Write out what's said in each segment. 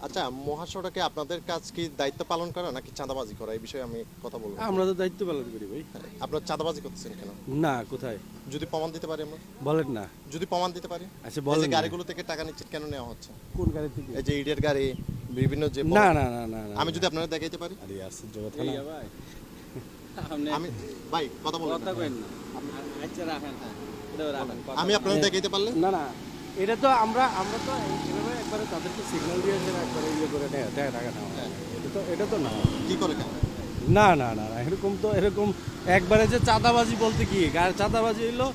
আচ্ছা, মহাসড়কে আপনাদের কাজ কি দায়িত্ব পালন করা নাকি চাঁদাবাজি করা, এই বিষয়ে আমি কথা বলবো। আমরা তো দায়িত্ব পালন করি ভাই। আপনারা চাঁদাবাজি করতেছেন কেন? না, কোথায়? যদি প্রমাণ দিতে পারি আমরা, বলেন না। যদি প্রমাণ দিতে পারি। আচ্ছা এই বলেন যে না। গাড়িগুলো থেকে টাকা নিচ্ছে কেন নেওয়া হচ্ছে? কোন গাড়ি থেকে? এই যে ইডিয়েট গাড়ি, বিভিন্ন যে না না না না না, আমি যদি আপনারা দেখাইতে পারি। আরে আশ্চর্য কথা না। ভাই আমি ভাই কথা বলুন কথা না। কইন না। আচ্ছা রাখেন, হ্যাঁ এটা রাখেন। আমি আপনারা দেখাইতে পারলে। না না, এটা তো আমরা তো এইভাবে একবারে তাদেরকে সিগন্যাল দিয়ে একবারে ইয়ে করে নেয় টাকা নেওয়া। এটা তো না। কি করে কেন? না না না না, এরকম একবারে যে চাঁদাবাজি বলতে কি, চাঁদাবাজি হইলো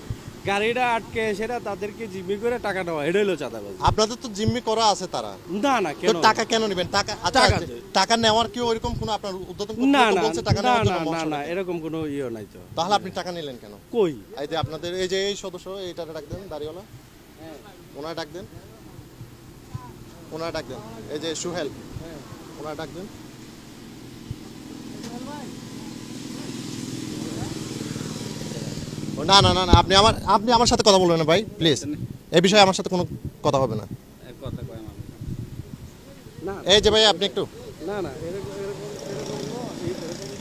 গাড়িটা আটকে সেটা তাদেরকে জিম্মি করে টাকা নেওয়া, এটা হইলো চাঁদাবাজি। আপনাদের তো জিম্মি করা আছে তারা। না না, তো কেন? টাকা কেন নেবেন? টাকা আচ্ছা, টাকা টাকা নেওয়ার কি ওইরকম কোনো আপনার উদ্বোধন না না বলছে টাকা না নেওয়ার না জন্য না না, মহাসড়কে? এরকম কোনো ইয়ে নাই তো। তাহলে আপনি টাকা নিলেন কেন? কই? এই যে আপনাদের এই যে এই সদস্য, এইটা ডাক দেন, দাড়িওয়ালা, ওনার ডাক দেন, ওনার ডাক দেন। এই যে সুহেল, ওনার ডাক দেন। না না না না, আপনি আমার সাথে কথা বলবেন না ভাই, প্লিজ। এই বিষয়ে আমার সাথে কোনো কথা হবে না। এক কথা কয় আমার। না এই যে ভাই আপনি একটু, না না, এরকম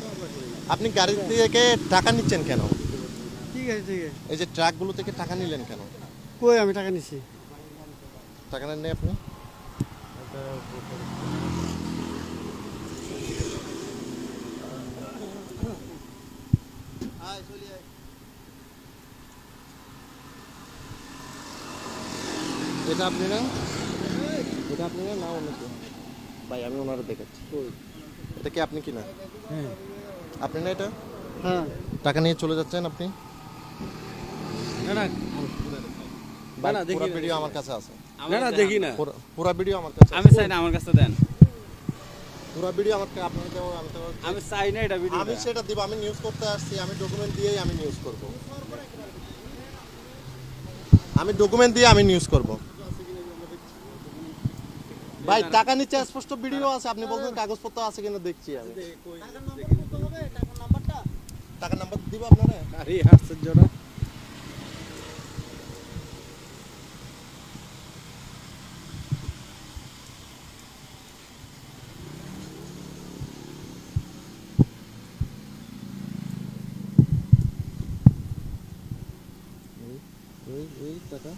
তো আমরা করি না। আপনি গাড়ি থেকে টাকা নিচ্ছেন কেন? ঠিক আছে ঠিক আছে, এই যে ট্রাকগুলো থেকে টাকা নিলেন কেন? কই আমি টাকা নিছি? টাকা নেন আপনি? এটা আপনি না? এটা আপনি না? না অন্য কেউ? ভাই আমি ওনারা দেখাচ্ছি। এটা কি আপনি কি না? হ্যাঁ আপনি না এটা? হ্যাঁ, টাকা নিয়ে চলে যাচ্ছেন আপনি? না না ভাই, না, দেখি পুরো না, ভিডিও আমার কাছে আছে। না না, দেখি না। পুরো ভিডিও আমার কাছে আমি আছে। চাই না, আমার কাছে দেন। পুরো ভিডিও আমার কাছে, আপনাকে দেবো, আমি তো আমি চাই না এটা ভিডিও। আমি সেটা দিব। আমি নিউজ করতে আসছি, আমি ডকুমেন্ট দিয়েই আমি নিউজ করব। আমি ডকুমেন্ট দিয়ে আমি নিউজ করব। ভাই টাকা নিচে স্পষ্ট ভিডিও আছে, আপনি বলছেন কাগজপত্র আছে কিনা দেখছি আমি। টাকা নাম্বার দিব আপনারা? আরে আশ্চর্য না। এই টাকা